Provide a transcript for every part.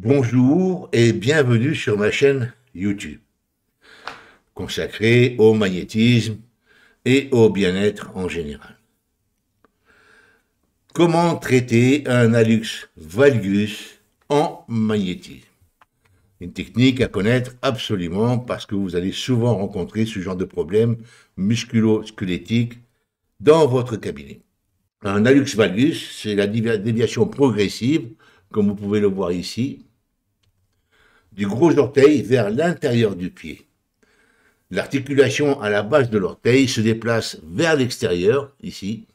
Bonjour et bienvenue sur ma chaîne YouTube, consacrée au magnétisme et au bien-être en général. Comment traiter un hallux valgus en magnétisme? Une technique à connaître absolument parce que vous allez souvent rencontrer ce genre de problème musculo-squelettique dans votre cabinet. Un hallux valgus, c'est la déviation progressive, comme vous pouvez le voir ici, du gros orteil vers l'intérieur du pied. L'articulation à la base de l'orteil se déplace vers l'extérieur, ici,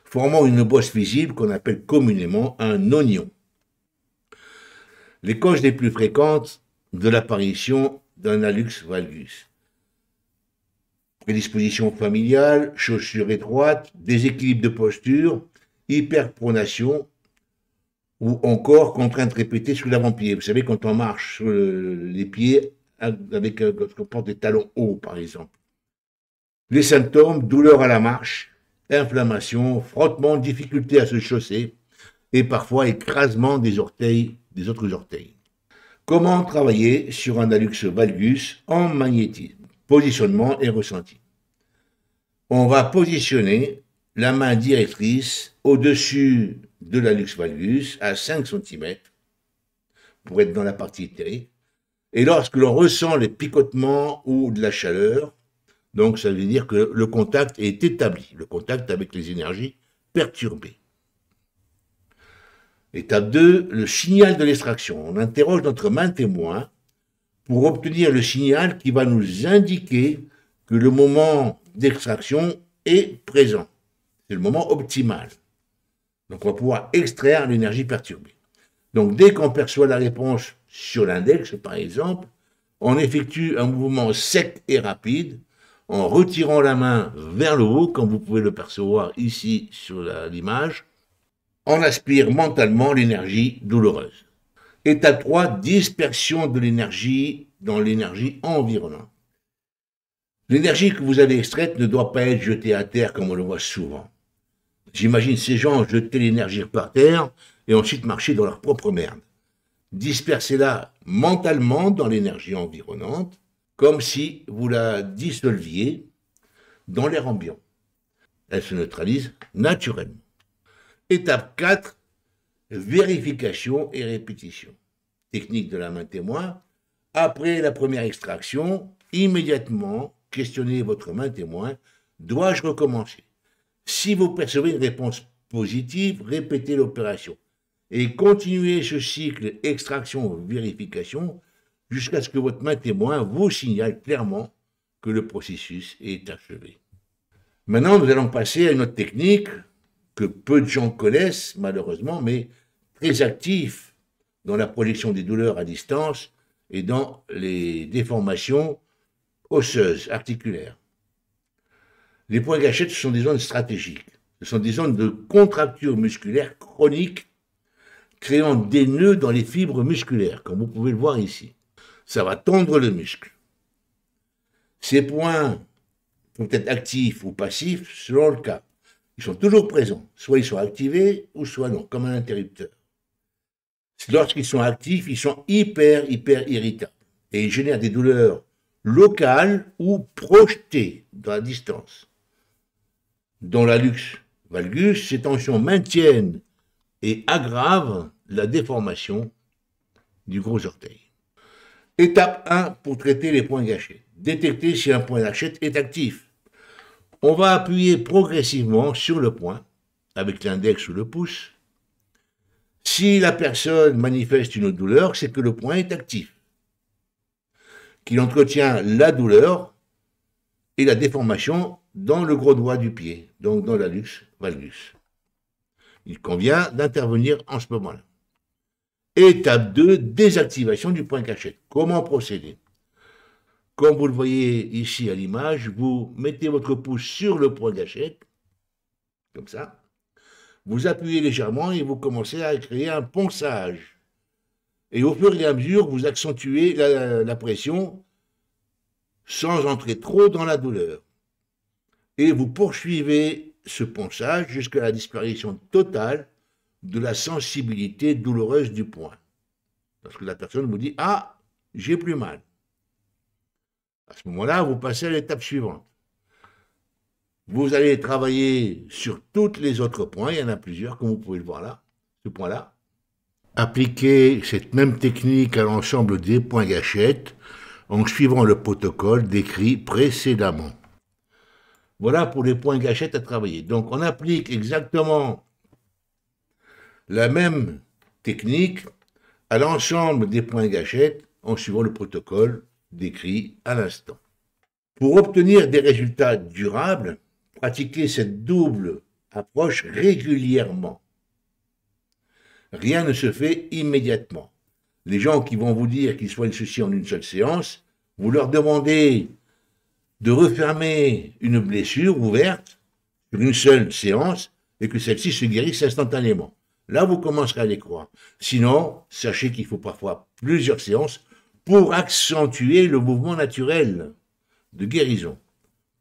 formant une bosse visible qu'on appelle communément un oignon. Les causes les plus fréquentes de l'apparition d'un hallux valgus: prédisposition familiale, chaussures étroites, déséquilibre de posture, hyperpronation ou encore contrainte répétée sous l'avant-pied. Vous savez, quand on marche sur les pieds avec quand on porte des talons hauts, par exemple. Les symptômes: douleur à la marche, inflammation, frottement, difficulté à se chausser et parfois écrasement des orteils, des autres orteils. Comment travailler sur un hallux valgus en magnétisme? Positionnement et ressenti. On va positionner la main directrice au-dessus de l'hallux valgus à 5 cm pour être dans la partie éthérée. Et lorsque l'on ressent les picotements ou de la chaleur, donc ça veut dire que le contact est établi, le contact avec les énergies perturbées. Étape 2, le signal de l'extraction. On interroge notre main témoin pour obtenir le signal qui va nous indiquer que le moment d'extraction est présent. C'est le moment optimal. Donc on va pouvoir extraire l'énergie perturbée. Donc dès qu'on perçoit la réponse sur l'index, par exemple, on effectue un mouvement sec et rapide en retirant la main vers le haut, comme vous pouvez le percevoir ici sur l'image. On aspire mentalement l'énergie douloureuse. Étape 3, dispersion de l'énergie dans l'énergie environnante. L'énergie que vous avez extraite ne doit pas être jetée à terre comme on le voit souvent. J'imagine ces gens jeter l'énergie par terre et ensuite marcher dans leur propre merde. Dispersez-la mentalement dans l'énergie environnante, comme si vous la dissolviez dans l'air ambiant. Elle se neutralise naturellement. Étape 4, vérification et répétition. Technique de la main témoin. Après la première extraction, immédiatement questionnez votre main témoin. Dois-je recommencer? Si vous percevez une réponse positive, répétez l'opération et continuez ce cycle extraction-vérification jusqu'à ce que votre main témoin vous signale clairement que le processus est achevé. Maintenant, nous allons passer à une autre technique que peu de gens connaissent, malheureusement, mais très actif dans la projection des douleurs à distance et dans les déformations osseuses, articulaires. Les points gâchettes, ce sont des zones stratégiques. Ce sont des zones de contracture musculaire chronique, créant des nœuds dans les fibres musculaires, comme vous pouvez le voir ici. Ça va tendre le muscle. Ces points peuvent être actifs ou passifs selon le cas. Ils sont toujours présents. Soit ils sont activés, ou soit non, comme un interrupteur. Lorsqu'ils sont actifs, ils sont hyper irritables. Et ils génèrent des douleurs locales ou projetées dans la distance. Dans l'hallux valgus, ces tensions maintiennent et aggravent la déformation du gros orteil. Étape 1 pour traiter les points gâchettes. Détecter si un point gâchette est actif. On va appuyer progressivement sur le point, avec l'index ou le pouce. Si la personne manifeste une douleur, c'est que le point est actif, qu'il entretient la douleur et la déformation dans le gros doigt du pied, donc dans l'hallux valgus. Il convient d'intervenir en ce moment-là. Étape 2, désactivation du point gâchette. Comment procéder? Comme vous le voyez ici à l'image, vous mettez votre pouce sur le point gâchette, comme ça. Vous appuyez légèrement et vous commencez à créer un ponçage. Et au fur et à mesure, vous accentuez la pression sans entrer trop dans la douleur. Et vous poursuivez ce ponçage jusqu'à la disparition totale de la sensibilité douloureuse du point. Lorsque la personne vous dit « Ah, j'ai plus mal ». À ce moment-là, vous passez à l'étape suivante. Vous allez travailler sur tous les autres points, il y en a plusieurs, comme vous pouvez le voir là, ce point-là. Appliquez cette même technique à l'ensemble des points gâchettes en suivant le protocole décrit précédemment. Voilà pour les points gâchettes à travailler. Donc on applique exactement la même technique à l'ensemble des points gâchettes en suivant le protocole décrit à l'instant. Pour obtenir des résultats durables, pratiquez cette double approche régulièrement. Rien ne se fait immédiatement. Les gens qui vont vous dire qu'ils soignent ceci en une seule séance, vous leur demandez de refermer une blessure ouverte sur une seule séance et que celle-ci se guérisse instantanément. Là, vous commencerez à les croire. Sinon, sachez qu'il faut parfois plusieurs séances pour accentuer le mouvement naturel de guérison.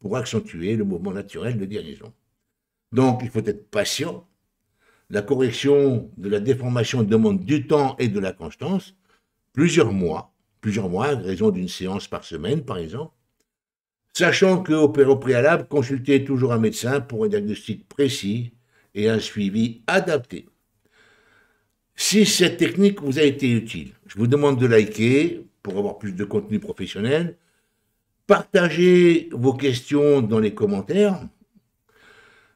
Pour accentuer le mouvement naturel de guérison. Donc, il faut être patient. La correction de la déformation demande du temps et de la constance, plusieurs mois, à raison d'une séance par semaine, par exemple. Sachant qu'au préalable, consultez toujours un médecin pour un diagnostic précis et un suivi adapté. Si cette technique vous a été utile, je vous demande de liker pour avoir plus de contenu professionnel. Partagez vos questions dans les commentaires.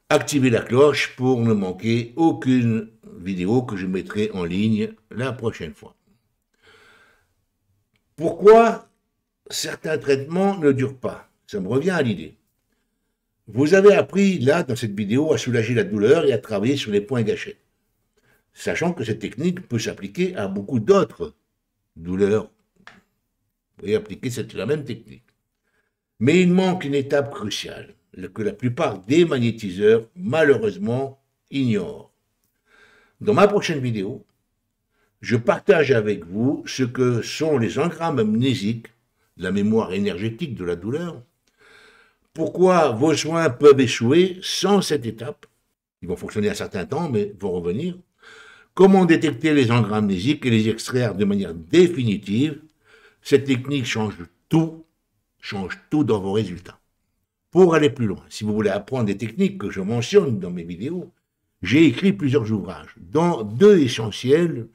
Activez la cloche pour ne manquer aucune vidéo que je mettrai en ligne la prochaine fois. Pourquoi certains traitements ne durent pas? Ça me revient à l'idée. Vous avez appris là, dans cette vidéo, à soulager la douleur et à travailler sur les points gâchettes. Sachant que cette technique peut s'appliquer à beaucoup d'autres douleurs. Vous pouvez appliquer la même technique. Mais il manque une étape cruciale, que la plupart des magnétiseurs, malheureusement, ignorent. Dans ma prochaine vidéo, je partage avec vous ce que sont les engrammes amnésiques, la mémoire énergétique de la douleur, pourquoi vos soins peuvent échouer sans cette étape, ils vont fonctionner un certain temps, mais vont revenir, comment détecter les engrammes amnésiques et les extraire de manière définitive. Cette technique change tout dans vos résultats. Pour aller plus loin, si vous voulez apprendre des techniques que je mentionne dans mes vidéos, j'ai écrit plusieurs ouvrages, dont 2 essentiels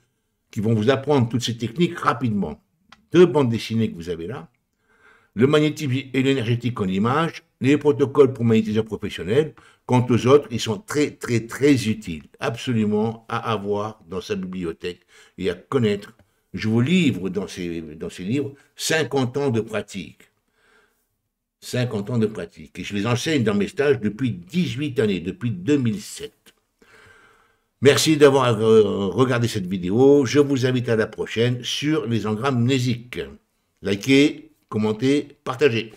qui vont vous apprendre toutes ces techniques rapidement. 2 bandes dessinées que vous avez là, le magnétisme et l'énergétique en images, les protocoles pour magnétiseurs professionnels. Quant aux autres, ils sont très utiles, absolument à avoir dans sa bibliothèque et à connaître. Je vous livre dans ces livres 50 ans de pratique. 50 ans de pratique. Et je les enseigne dans mes stages depuis 18 années, depuis 2007. Merci d'avoir regardé cette vidéo. Je vous invite à la prochaine sur les engrammes mnésiques. Likez, commentez, partagez.